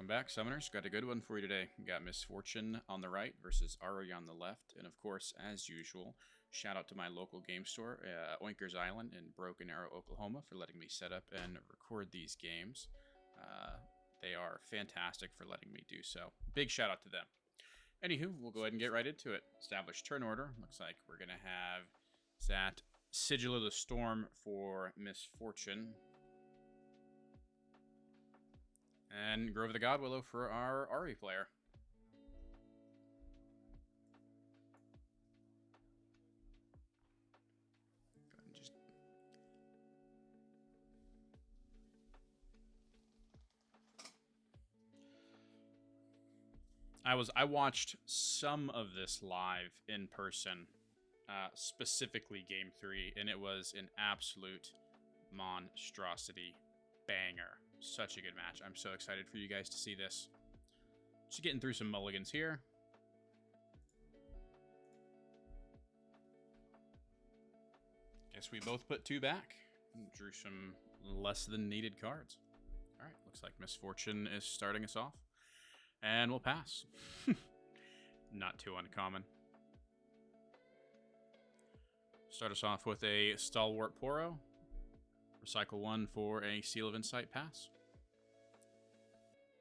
back, Summoners. Got a good one for you today. We got Misfortune on the right versus Ahri on the left. And of course, as usual, shout out to my local game store, Oinkers Island in Broken Arrow, Oklahoma, for letting me set up and record these games. They are fantastic for letting me do so. Big shout out to them. Anywho, we'll go ahead and get right into it. Establish turn order. Looks like we're going to have that Sigil of the Storm for Misfortune. And Grove of the Godwillow for our Ahri player. Go ahead and just... I watched some of this live in person, specifically Game 3, and it was an absolute monstrosity banger. Such a good match. I'm so excited for you guys to see this. Just getting through some mulligans here. Guess we both put 2 back. Drew some less than needed cards. Alright, looks like Misfortune is starting us off. And we'll pass. Not too uncommon. Start us off with a Stalwart Poro. Recycle 1 for a Seal of Insight pass.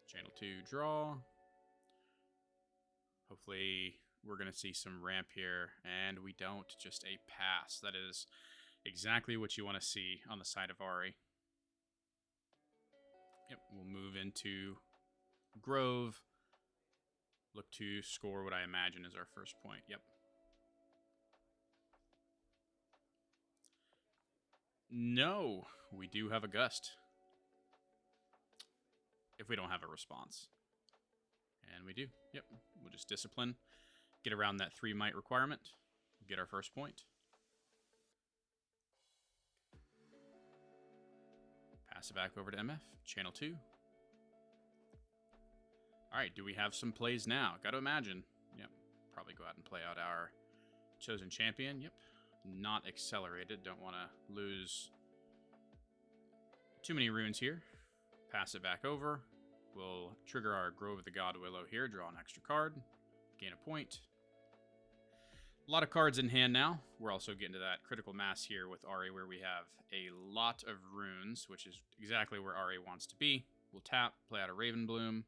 Channel 2 draw. Hopefully we're going to see some ramp here, and we don't. Just a pass. That is exactly what you want to see on the side of Ahri. Yep, we'll move into Grove. Look to score what I imagine is our first point. Yep. No, we do have a Gust. If we don't have a response. And we do. Yep. We'll just Discipline. Get around that 3 might requirement. Get our first point. Pass it back over to MF. Channel 2. Alright, do we have some plays now? Got to imagine. Yep. Probably go out and play out our Chosen Champion. Yep. Not accelerated. Don't want to lose too many runes here. Pass it back over. We'll trigger our Grove of the Godwillow here. Draw an extra card. Gain a point. A lot of cards in hand now. We're also getting to that critical mass here with Ahri where we have a lot of runes, which is exactly where Ahri wants to be. We'll tap, play out a Ravenbloom.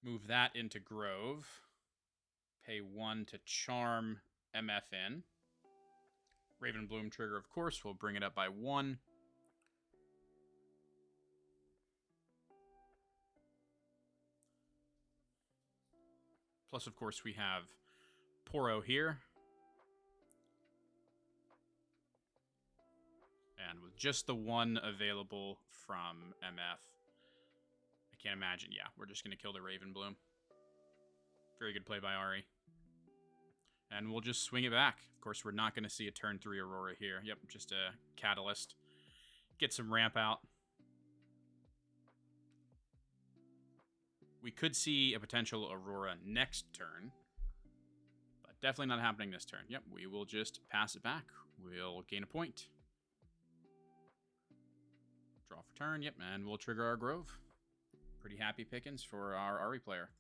Move that into Grove. Pay 1 to charm MF in. Ravenbloom trigger, of course, will bring it up by 1. Plus, of course, we have Poro here. And with just the 1 available from MF, can't imagine. Yeah, we're just going to kill the Ravenbloom. Very good play by Ahri. And we'll just swing it back. Of course, we're not going to see a turn 3 Aurora here. Yep, just a Catalyst. Get some ramp out. We could see a potential Aurora next turn. But definitely not happening this turn. Yep, we will just pass it back. We'll gain a point. Draw for turn. Yep, and we'll trigger our Grove. Pretty happy pickings for our Ahri player.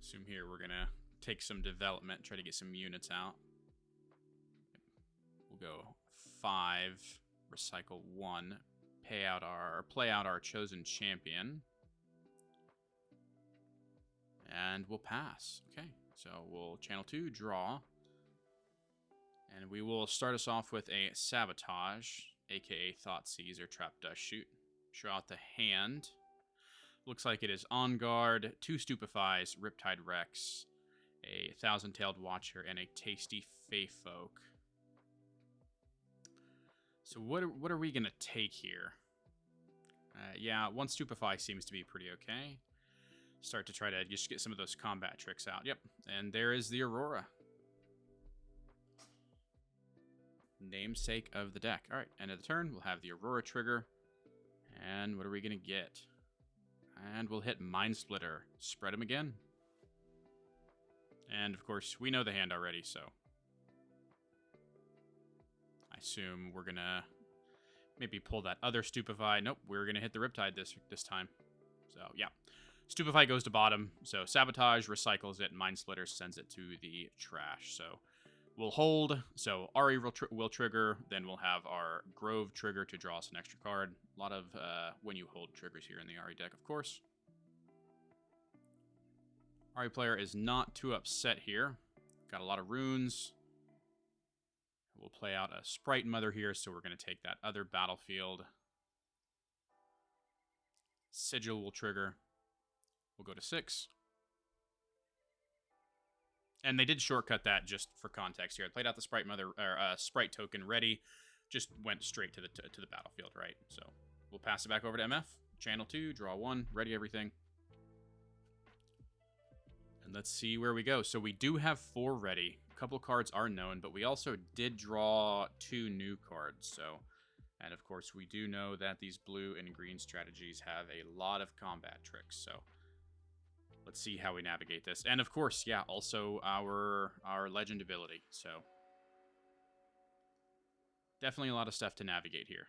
Assume here we're going to take some development, try to get some units out. We'll go 5, recycle 1, play out our Chosen Champion. And we'll pass. Okay, so we'll channel 2, draw. And we will start us off with a Sabotage, aka Thoughtseize or Trap Dust Shoot. Show out the hand. Looks like it is On Guard, 2 Stupefies, Riptide Rex, a Thousand-Tailed Watcher, and a Tasty Feyfolk. So what are we going to take here? Yeah, 1 Stupefy seems to be pretty okay. Start to try to just get some of those combat tricks out. Yep, and there is the Aurora. Namesake of the deck. All right, end of the turn, we'll have the Aurora trigger. And what are we going to get? And we'll hit Mind Splitter. Spread them again. And, of course, we know the hand already, so I assume we're going to maybe pull that other Stupefy. Nope, we're going to hit the Riptide this time. So, yeah. Stupefy goes to bottom, so Sabotage recycles it, Mind Splitter sends it to the trash. So we'll hold, so Ahri will trigger, then we'll have our Grove trigger to draw us an extra card. A lot of when you hold triggers here in the Ahri deck, of course. Ahri player is not too upset here. Got a lot of runes. We'll play out a Sprite Mother here, so we're going to take that other battlefield. Sigil will trigger. We'll go to 6. And they did shortcut that just for context here. I played out the Sprite Mother or Sprite token ready, just went straight to the battlefield, right? So we'll pass it back over to MF. Channel 2, draw 1, ready everything. And let's see where we go. So we do have 4 ready. A couple cards are known, but we also did draw 2 new cards. So, and of course, we do know that these blue and green strategies have a lot of combat tricks. So let's see how we navigate this. And of course, yeah, also our legend ability. So definitely a lot of stuff to navigate here.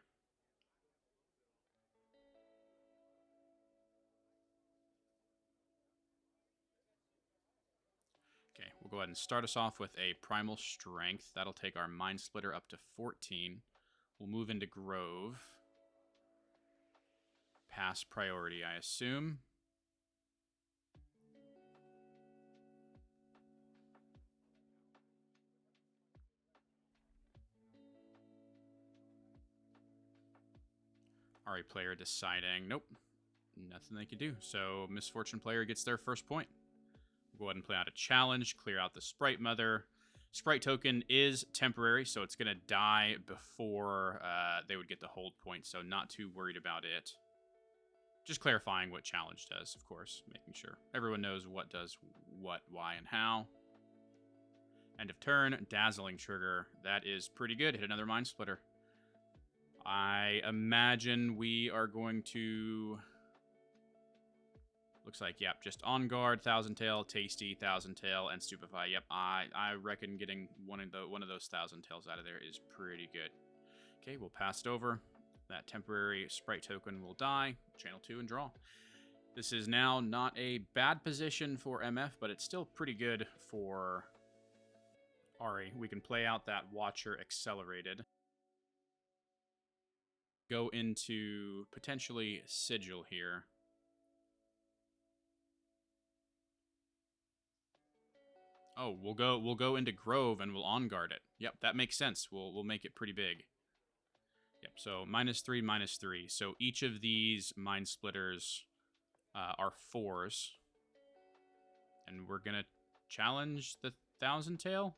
Okay, we'll go ahead and start us off with a Primal Strength. That'll take our Mind Splitter up to 14. We'll move into Grove. Pass priority, I assume. Ahri player deciding, nope, nothing they can do. So Misfortune player gets their first point. We'll go ahead and play out a challenge, clear out the Sprite Mother. Sprite token is temporary, so it's going to die before they would get the hold point, so not too worried about it. Just clarifying what challenge does, of course, making sure everyone knows what does what, why, and how. End of turn, Dazzling trigger. That is pretty good. Hit another Mind Splitter. I imagine we are going to... Looks like, yep, just On Guard, Thousand Tail, Tasty, Thousand Tail, and Stupefy. Yep, I reckon getting one of those Thousand Tails out of there is pretty good. Okay, we'll pass it over. That temporary Sprite token will die. Channel 2 and draw. This is now not a bad position for MF, but it's still pretty good for Ahri. We can play out that Watcher Accelerated. Go into potentially Sigil here. Oh, we'll go into Grove and we'll On Guard it. Yep, that makes sense. We'll make it pretty big. Yep, so -3, -3. So each of these Mind Splitters are 4s. And we're gonna challenge the Thousand Tail.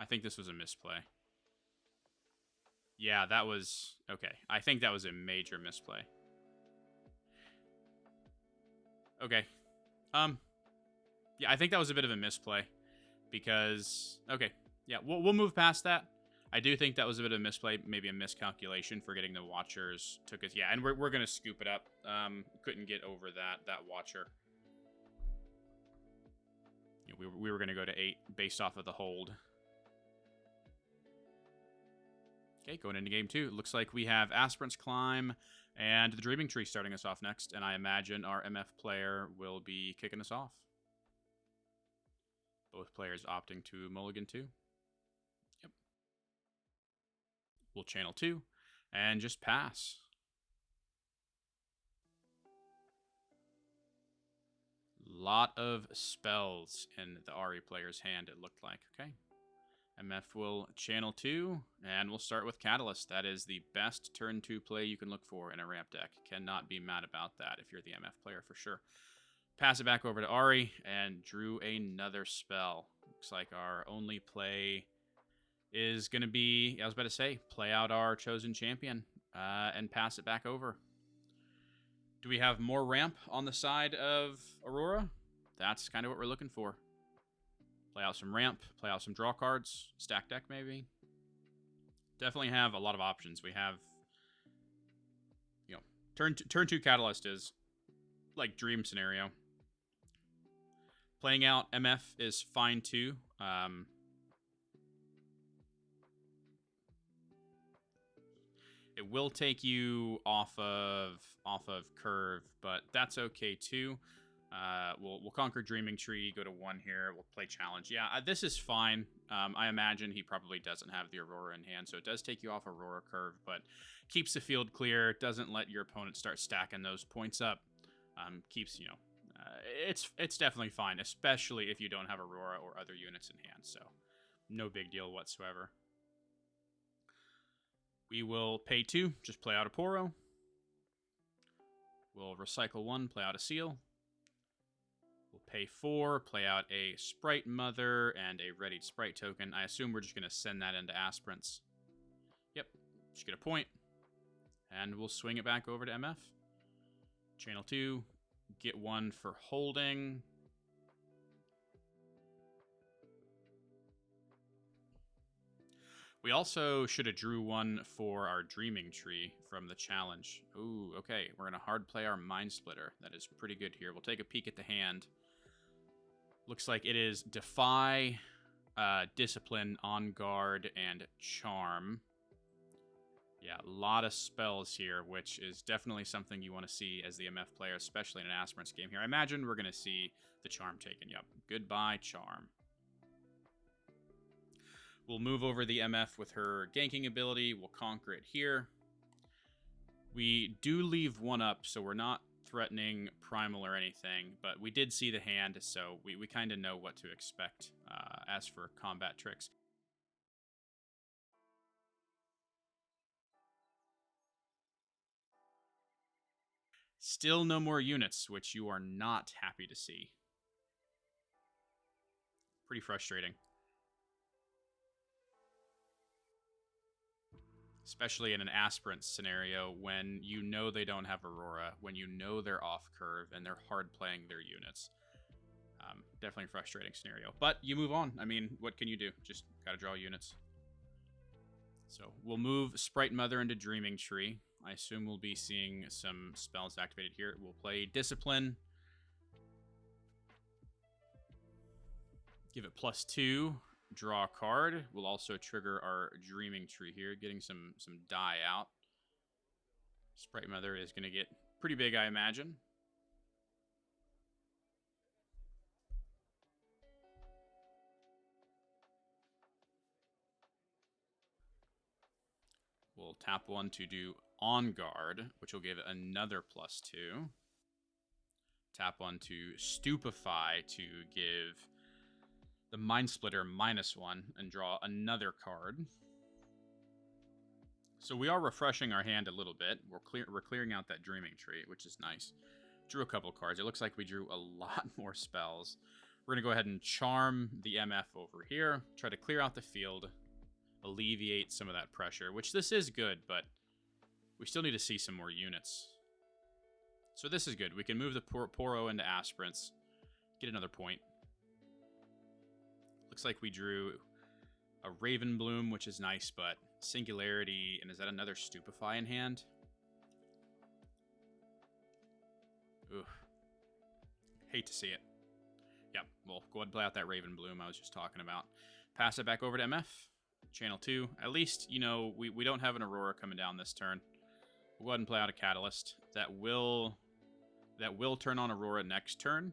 I think this was a misplay. Yeah, that was... Okay, I think that was a major misplay. Okay. Yeah, I think that was a bit of a misplay. Because... Okay, yeah, we'll move past that. I do think that was a bit of a misplay, maybe a miscalculation for getting the Watchers. Took us... Yeah, and we're going to scoop it up. Couldn't get over that Watcher. Yeah, we were going to go to 8 based off of the hold. Okay, going into game 2. Looks like we have Aspirant's Climb and the Dreaming Tree starting us off next. And I imagine our MF player will be kicking us off. Both players opting to mulligan 2. Yep. We'll channel 2 and just pass. Lot of spells in the Ahri player's hand, it looked like. Okay. MF will channel 2, and we'll start with Catalyst. That is the best turn 2 play you can look for in a ramp deck. Cannot be mad about that if you're the MF player for sure. Pass it back over to Ahri, and drew another spell. Looks like our only play is going to be, I was about to say, play out our Chosen Champion and pass it back over. Do we have more ramp on the side of Aurora? That's kind of what we're looking for. Play out some ramp, play out some draw cards, stack deck maybe. Definitely have a lot of options. We have, you know, turn two Catalyst is like dream scenario. Playing out MF is fine too. It will take you off of curve, but that's okay too. We'll conquer Dreaming Tree, go to 1 here. We'll play Challenge. Yeah, this is fine. I imagine he probably doesn't have the Aurora in hand, so it does take you off Aurora curve, but keeps the field clear. Doesn't let your opponent start stacking those points up. Keeps, you know, it's definitely fine, especially if you don't have Aurora or other units in hand. So no big deal whatsoever. We will pay 2, just play out a Poro. We'll recycle 1, play out a Seal. We'll pay 4, play out a Sprite Mother and a readied Sprite token. I assume we're just going to send that into Aspirants. Yep, just get a point. And we'll swing it back over to MF. Channel 2, get 1 for holding. We also should have drew 1 for our Dreaming Tree from the challenge. Ooh, okay. We're going to hard play our Mind Splitter. That is pretty good here. We'll take a peek at the hand. Looks like it is Defy, Discipline, On Guard, and Charm. Yeah, a lot of spells here, which is definitely something you want to see as the MF player, especially in an Aspirants game here. I imagine we're going to see the Charm taken. Yep. Goodbye, Charm. We'll move over the MF with her ganking ability. We'll conquer it here. We do leave 1 up, so we're not threatening Primal or anything, but we did see the hand, so we kind of know what to expect as for combat tricks. Still no more units, which you are not happy to see. Pretty frustrating. Especially in an Aspirant scenario when you know they don't have Aurora, when you know they're off curve and they're hard playing their units. Definitely a frustrating scenario. But you move on. I mean, what can you do? Just gotta draw units. So we'll move Sprite Mother into Dreaming Tree. I assume we'll be seeing some spells activated here. We'll play Discipline. Give it +2. Draw a card. We'll also trigger our Dreaming Tree here, getting some die out. Sprite Mother is going to get pretty big, I imagine. We'll tap 1 to do On Guard, which will give it another +2. Tap 1 to Stupefy to give the Mind Splitter -1 and draw another card. So we are refreshing our hand a little bit. We're clearing out that Dreaming Tree, which is nice. Drew a couple cards. It looks like we drew a lot more spells. We're going to go ahead and charm the MF over here. Try to clear out the field. Alleviate some of that pressure, which this is good, but we still need to see some more units. So this is good. We can move the Poro into Aspirants. Get another point. Looks like we drew a Raven Bloom, which is nice, but Singularity, and is that another Stupefy in hand? Ooh. Hate to see it. Yep, well, go ahead and play out that Raven Bloom I was just talking about. Pass it back over to MF. Channel 2. At least, you know, we don't have an Aurora coming down this turn. We'll go ahead and play out a Catalyst. That will turn on Aurora next turn.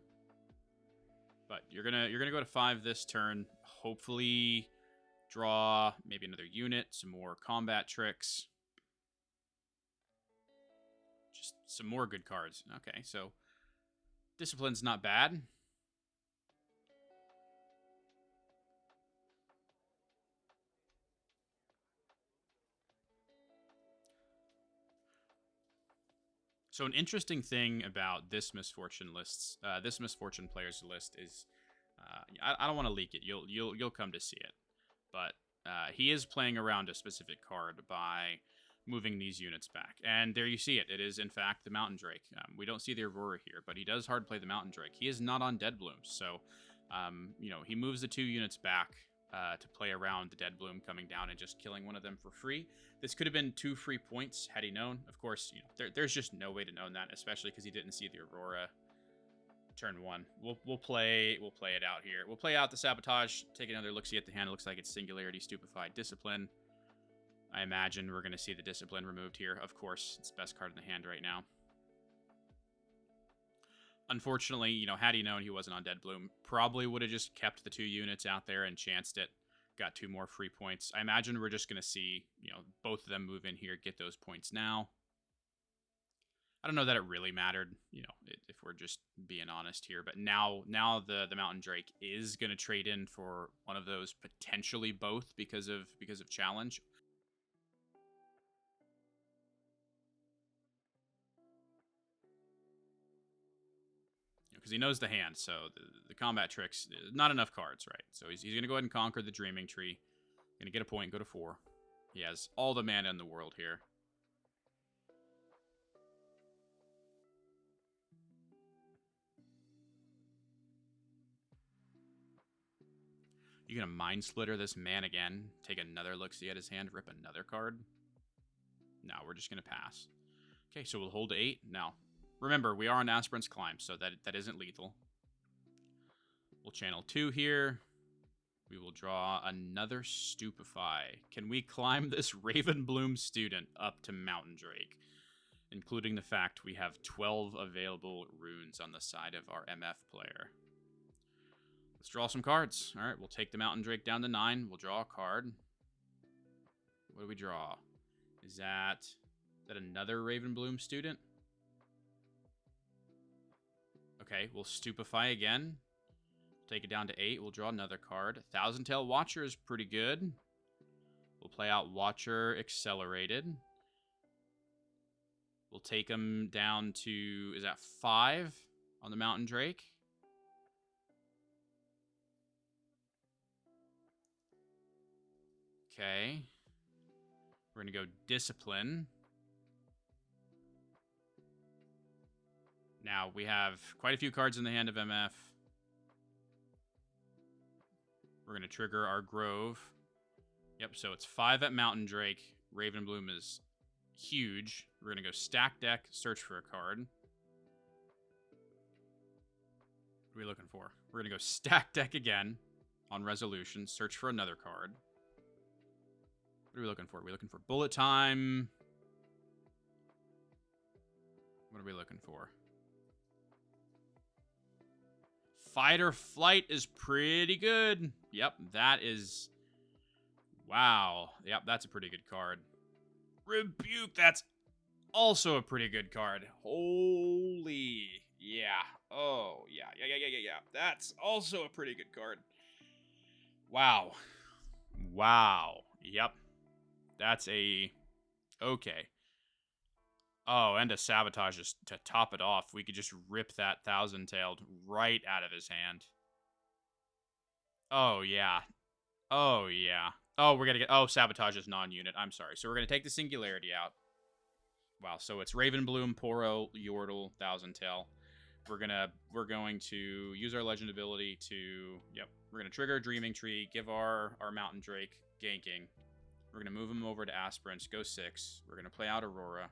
But you're gonna go to 5 this turn. Hopefully draw maybe another unit, some more combat tricks. Just some more good cards. Okay, so Discipline's not bad. So an interesting thing about this Misfortune players list is, I don't want to leak it. You'll come to see it, but he is playing around a specific card by moving these units back, and there you see it. It is in fact the Mountain Drake. We don't see the Aurora here, but he does hard play the Mountain Drake. He is not on Dead Blooms, so you know, he moves the 2 units back. to play around the Dead Bloom coming down and just killing one of them for free. This could have been 2 free points had he known. Of course, you know, there's just no way to know that, especially because he didn't see the Aurora turn 1. We'll play it out here. We'll play out the Sabotage, take another look-see at the hand. It looks like it's Singularity, Stupefy, Discipline. I imagine we're going to see the Discipline removed here. Of course, it's the best card in the hand right now. Unfortunately, you know, had he known he wasn't on Dead Bloom, probably would have just kept the 2 units out there and chanced it. Got 2 more free points. I imagine we're just going to see, you know, both of them move in here, get those points now. I don't know that it really mattered, you know, if we're just being honest here. But now the Mountain Drake is going to trade in for one of those, potentially both because of challenge. Because he knows the hand, so the combat tricks, not enough cards, right? So he's going to go ahead and conquer the Dreaming Tree. Going to get a point, go to 4. He has all the mana in the world here. You going to Mind Splitter this man again, take another look-see at his hand, rip another card? No, we're just going to pass. Okay, so we'll hold 8. Now, remember, we are on Aspirant's Climb, so that isn't lethal. We'll channel 2 here. We will draw another Stupefy. Can we climb this Ravenbloom student up to Mountain Drake? Including the fact we have 12 available runes on the side of our MF player. Let's draw some cards. All right, we'll take the Mountain Drake down to 9. We'll draw a card. What do we draw? Is that another Ravenbloom student? Okay, we'll Stupefy again. Take it down to 8. We'll draw another card. Thousand Tail Watcher is pretty good. We'll play out Watcher Accelerated. We'll take him down to, is that 5 on the Mountain Drake? Okay. We're going to go Discipline. Now, we have quite a few cards in the hand of MF. We're going to trigger our Grove. Yep, so it's 5 at Mountain Drake. Ravenbloom is huge. We're going to go stack deck, search for a card. What are we looking for? We're going to go stack deck again on Resolution, search for another card. What are we looking for? Are we looking for Bullet Time? What are we looking for? Fight or Flight is pretty good. Yep, that is... Wow. Yep, that's a pretty good card. Rebuke, that's also a pretty good card. Holy... Yeah. Oh, yeah. Yeah. That's also a pretty good card. Wow. Wow. Yep. That's a... Okay. Oh, and a Sabotage just to top it off. We could just rip that Thousand-Tailed right out of his hand. Oh, yeah. Oh, yeah. Oh, we're gonna get... Oh, Sabotage is non-unit. I'm sorry. So we're gonna take the Singularity out. Wow, so it's Ravenbloom, Poro, Yordle, Thousand-Tail. We're going to use our Legend ability to... Yep. We're gonna trigger Dreaming Tree, give our Mountain Drake ganking. We're gonna move him over to Aspirants, go 6. We're gonna play out Aurora.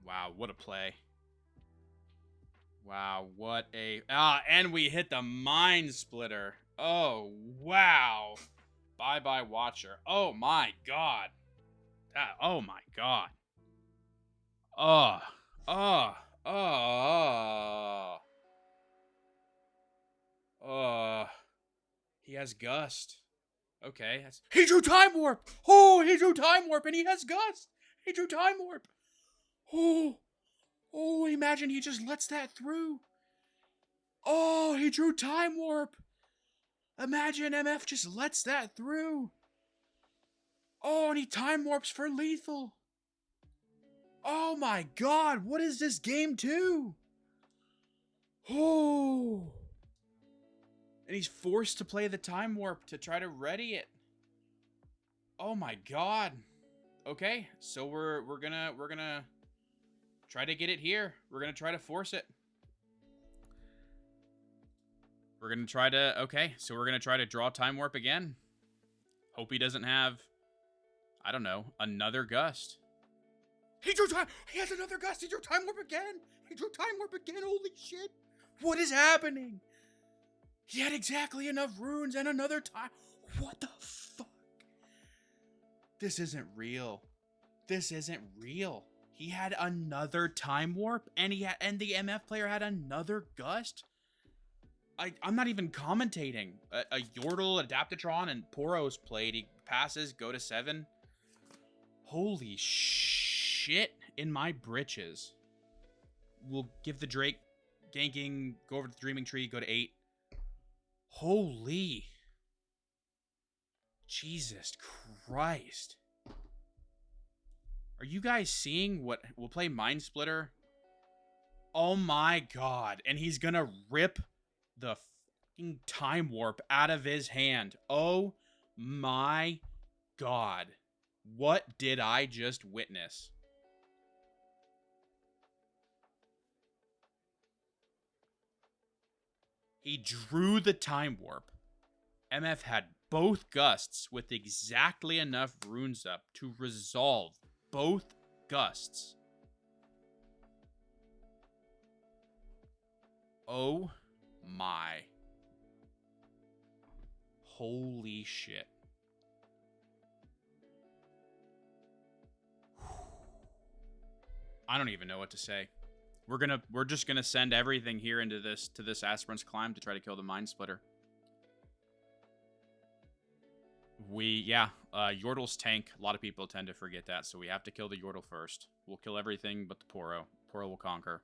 Wow, what a play. Wow, what a... Ah, and we hit the Mind Splitter. Oh, wow. Bye-bye, Watcher. Oh, my God. Oh, my God. He has Gust. Okay. He drew Time Warp! Oh, he drew Time Warp, and he has Gust! He drew Time Warp! Oh, imagine he just lets that through. Oh, he drew Time Warp. Imagine MF just lets that through. Oh, and he Time Warps for lethal. Oh my God, what is this game 2? Oh. And he's forced to play the Time Warp to try to ready it. Oh my God. Okay, so we're gonna try to get it here. We're going to try to force it. We're going to try to... Okay, so we're going to try to draw Time Warp again. Hope he doesn't have, I don't know, another gust. He drew time... He has another gust. He drew Time Warp again. He drew Time Warp again. Holy shit. What is happening? He had exactly enough runes and another time... What the fuck? This isn't real. This isn't real. He had another Time Warp, and the MF player had another gust? I'm not even commentating. A Yordle, Adaptatron, and Poros played. He passes, go to 7. Holy shit in my britches. We'll give the Drake ganking, go over to the Dreaming Tree, go to 8. Holy. Jesus Christ. Are you guys seeing what... We'll play Mind Splitter. Oh my god. And he's gonna rip the fucking Time Warp out of his hand. Oh my god. What did I just witness? He drew the Time Warp. MF had both gusts with exactly enough runes up to resolve both gusts. Oh my. Holy shit. I don't even know what to say. We're just gonna send everything here into this Aspirant's Climb to try to kill the Mind Splitter. Yordle's tank. A lot of people tend to forget that, so we have to kill the Yordle first. We'll kill everything but the Poro. Poro will conquer.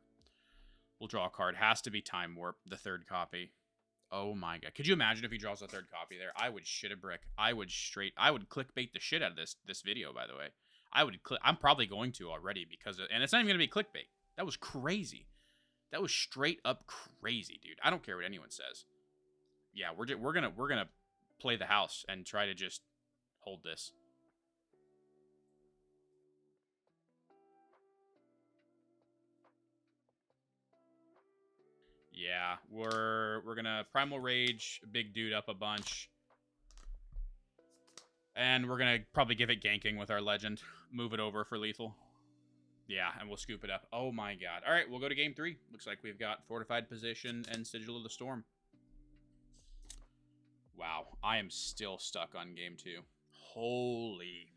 We'll draw a card. Has to be Time Warp, the 3rd copy. Oh my god. Could you imagine if he draws a 3rd copy there? I would shit a brick. I would clickbait the shit out of this video, by the way. I'm probably going to already because and it's not even going to be clickbait. That was crazy. That was straight up crazy, dude. I don't care what anyone says. Yeah, we're going to play the house and try to just hold this. Yeah, we're gonna Primal Rage, big dude up a bunch. And we're gonna probably give it ganking with our legend. Move it over for lethal. Yeah, and we'll scoop it up. Oh my god. Alright, we'll go to game 3. Looks like we've got Fortified Position and Sigil of the Storm. Wow, I am still stuck on game 2. Holy.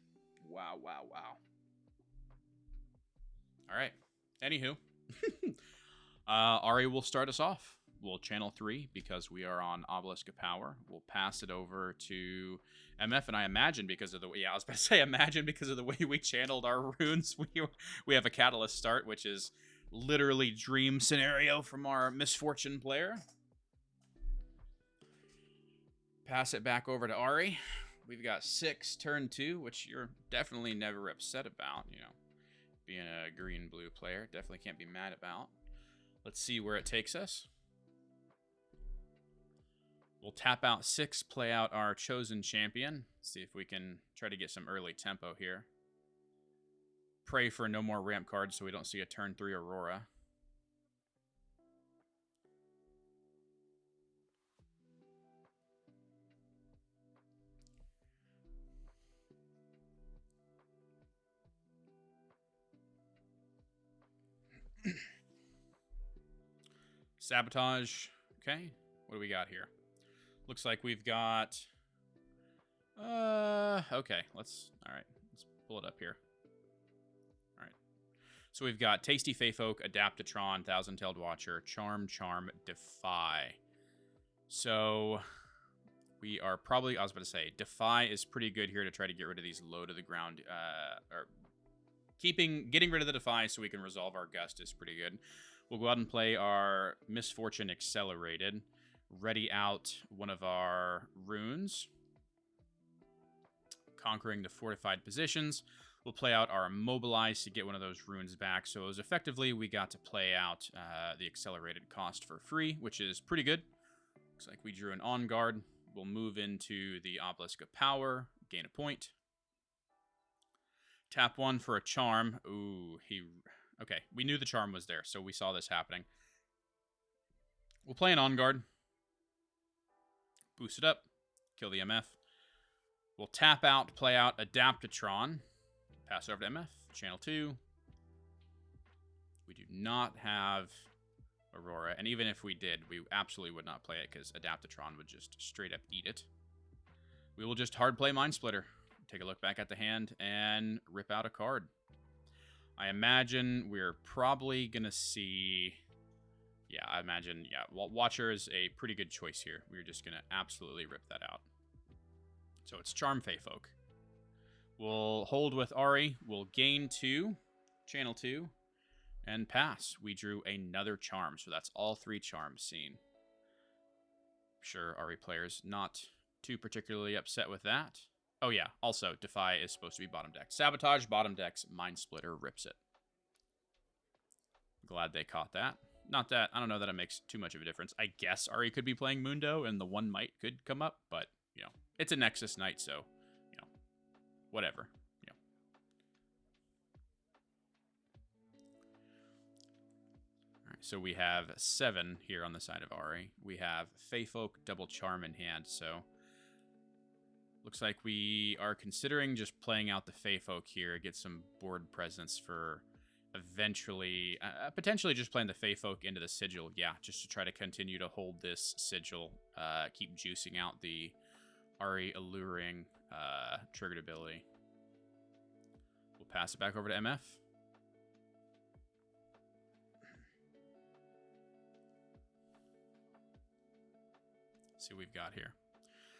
Wow. Alright. Anywho. Ahri will start us off. We'll channel 3 because we are on Obelisk of Power. We'll pass it over to MF, and I imagine because of the way... Yeah, I was about to say imagine because of the way we channeled our runes. We have a Catalyst start, which is literally dream scenario from our Misfortune player. Pass it back over to Ahri. We've got 6 turn 2, which you're definitely never upset about, you know. Being a green-blue player, definitely can't be mad about. Let's see where it takes us. We'll tap out 6, play out our chosen champion. See if we can try to get some early tempo here. Pray for no more ramp cards so we don't see a turn 3 Aurora. Sabotage. Okay. What do we got here? Looks like we've got... okay. Let's pull it up here. All right. So we've got Tasty Feyfolk, Adaptatron, Thousand-Tailed Watcher, Charm, Defy. So we are probably... I was about to say, Defy is pretty good here to try to get rid of these low to the ground... or getting rid of the Defy so we can resolve our Gust is pretty good. We'll go out and play our Misfortune Accelerated. Ready out one of our runes. Conquering the fortified positions. We'll play out our Immobilize to get one of those runes back. So it was effectively, we got to play out the accelerated cost for free, which is pretty good. Looks like we drew an On Guard. We'll move into the Obelisk of Power. Gain a point. Tap 1 for a Charm. Ooh, okay, we knew the Charm was there, so we saw this happening. We'll play an On Guard. Boost it up. Kill the MF. We'll tap out, play out Adaptatron. Pass over to MF. Channel 2. We do not have Aurora, and even if we did, we absolutely would not play it because Adaptatron would just straight up eat it. We will just hard play Mind Splitter. Take a look back at the hand and rip out a card. I imagine we're probably going to see... Yeah, I imagine, yeah, Watcher is a pretty good choice here. We're just going to absolutely rip that out. So it's Charm Fey Folk. We'll hold with Ahri. We'll gain 2, channel 2, and pass. We drew another charm, so that's all 3 charms seen. I'm sure Ahri players not too particularly upset with that. Oh yeah, also, Defy is supposed to be bottom deck. Sabotage, bottom decks, Mind Splitter rips it. Glad they caught that. Not that, I don't know that it makes too much of a difference. I guess Ahri could be playing Mundo, and the one might could come up, but, you know, it's a Nexus night, so, you know, whatever. You know. All right, so we have 7 here on the side of Ahri. We have Fey Folk, double charm in hand, so looks like we are considering just playing out the Fey Folk here, get some board presence for eventually, potentially just playing the Fey Folk into the Sigil, yeah, just to try to continue to hold this Sigil, keep juicing out the Ahri alluring triggered ability. We'll pass it back over to MF. See what we've got here.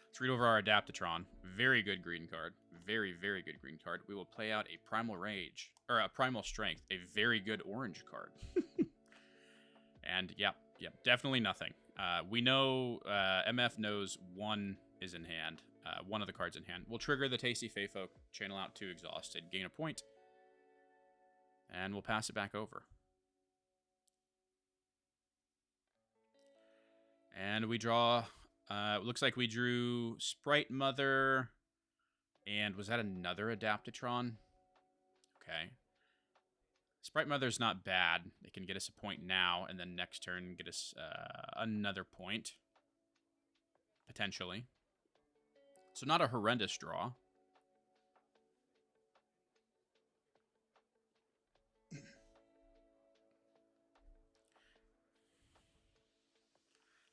Let's read over our Adaptatron. Very good green card. Very, very good green card. We will play out a Primal Rage, or a Primal Strength, a very good orange card. And, yeah, definitely nothing. We know, MF knows 1 is in hand, 1 of the cards in hand. We'll trigger the Tasty Fey Folk, channel out 2 Exhausted, gain a point, and we'll pass it back over. And we draw... looks like we drew Sprite Mother, and was that another Adaptatron? Okay. Sprite Mother's not bad. It can get us a point now, and then next turn get us another point. Potentially. So not a horrendous draw.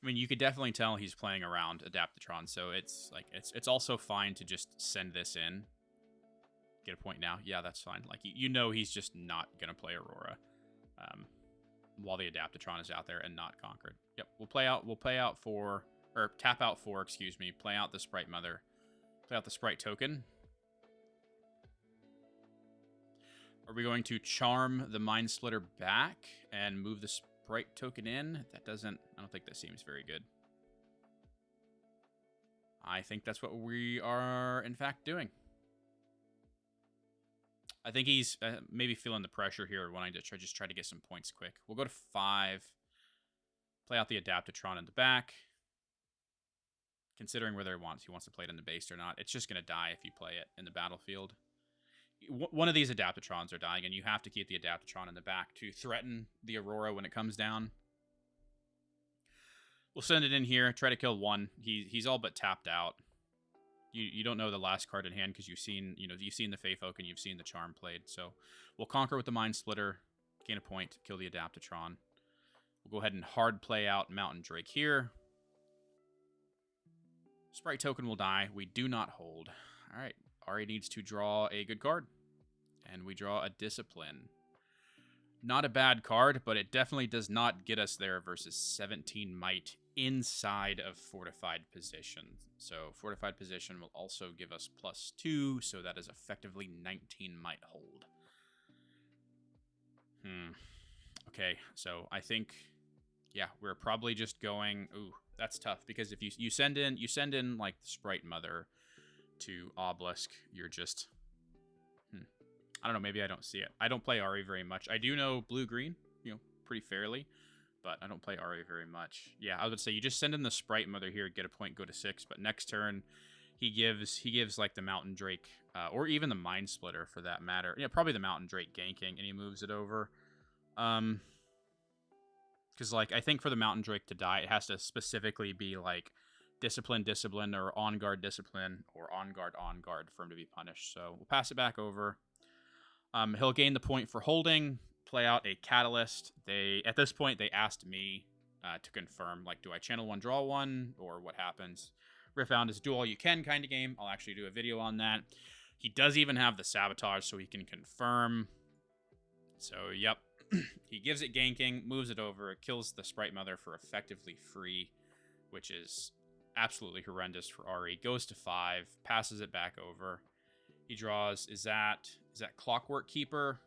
I mean, you could definitely tell he's playing around Adaptatron, so it's like it's also fine to just send this in. Get a point now. Yeah, that's fine. Like, you know he's just not going to play Aurora while the Adaptatron is out there and not Conquered. Yep, we'll play out for, or tap out for, excuse me, play out the Sprite Mother. Play out the Sprite Token. Are we going to charm the Mind Splitter back and move the Sprite Token in? I don't think that seems very good. I think that's what we are, in fact, doing. I think he's maybe feeling the pressure here, wanting to just try to get some points quick. We'll go to 5. Play out the Adaptatron in the back. Considering whether he wants to play it in the base or not. It's just going to die if you play it in the battlefield. One of these Adaptatrons are dying, and you have to keep the Adaptatron in the back to threaten the Aurora when it comes down. We'll send it in here, try to kill 1. He's all but tapped out. You don't know the last card in hand because you've seen the Fey Folk and you've seen the charm played. So we'll conquer with the Mind Splitter, gain a point, kill the Adaptatron. We'll go ahead and hard play out Mountain Drake here. Sprite Token will die. We do not hold. All right. Ahri needs to draw a good card. And we draw a Discipline. Not a bad card, but it definitely does not get us there versus 17 Might inside of Fortified Position. So Fortified Position will also give us +2, so that is effectively 19 Might hold. Okay, so I think, yeah, we're probably just going... Ooh, that's tough, because if you send in like the Sprite Mother to Obelisk, you're just... I don't know, maybe I don't see it. I don't play Ahri very much. I do know blue-green, pretty fairly, but I don't play Ahri very much. Yeah, I would say you just send in the Sprite Mother here, get a point, go to 6, but next turn he gives like the Mountain Drake, or even the Mind Splitter for that matter. Yeah, probably the Mountain Drake ganking, and he moves it over. Because, like, I think for the Mountain Drake to die, it has to specifically be, like, discipline, discipline, or on guard, discipline, or on guard for him to be punished. So we'll pass it back over. He'll gain the point for holding, play out a catalyst. At this point, they asked me to confirm, like, do I channel one, draw one, or what happens? Riftbound is do all you can kind of game. I'll actually do a video on that. He does even have the sabotage, so he can confirm. So, yep. He gives it ganking, moves it over, it kills the Sprite Mother for effectively free, which is absolutely horrendous for Ahri. Goes to 5, passes it back over. He draws, is that Clockwork Keeper?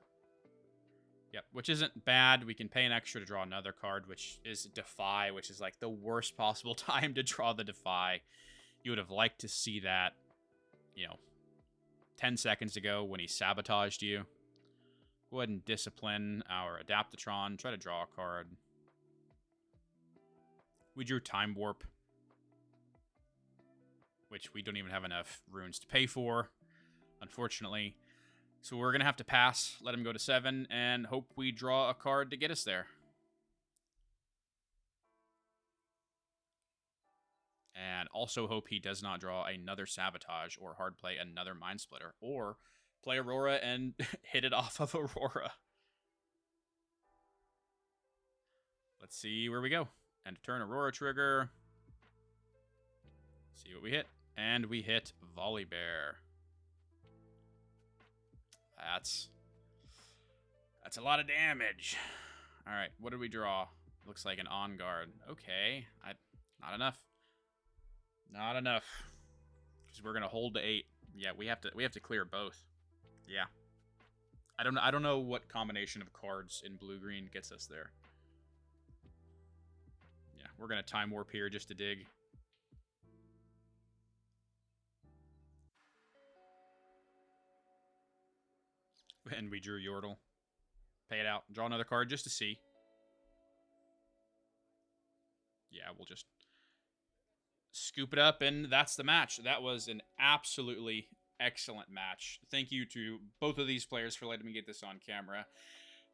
Yep, which isn't bad. We can pay an extra to draw another card, which is Defy, which is like the worst possible time to draw the Defy. You would have liked to see that, 10 seconds ago when he sabotaged you. Go ahead and discipline our Adaptatron. Try to draw a card. We drew Time Warp, which we don't even have enough runes to pay for, unfortunately. So we're going to have to pass, let him go to 7, and hope we draw a card to get us there. And also hope he does not draw another Sabotage or hard play another Mind Splitter, or play Aurora and hit it off of Aurora. Let's see where we go. And turn Aurora trigger. See what we hit. And we hit Volibear. That's a lot of damage. All right, what did we draw? Looks like an on guard. Okay, not enough. Not enough. Because we're gonna hold to 8. Yeah, we have to clear both. Yeah. I don't know what combination of cards in blue-green gets us there. Yeah, we're gonna Time Warp here just to dig. And we drew Yordle. Pay it out. Draw another card just to see. Yeah, we'll just scoop it up, and that's the match. That was an absolutely excellent match. Thank you to both of these players for letting me get this on camera.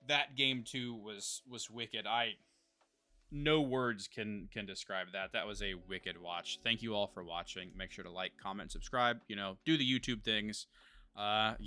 That game 2 was wicked. No words can describe that. That was a wicked watch. Thank you all for watching. Make sure to like, comment, subscribe. Do the YouTube things.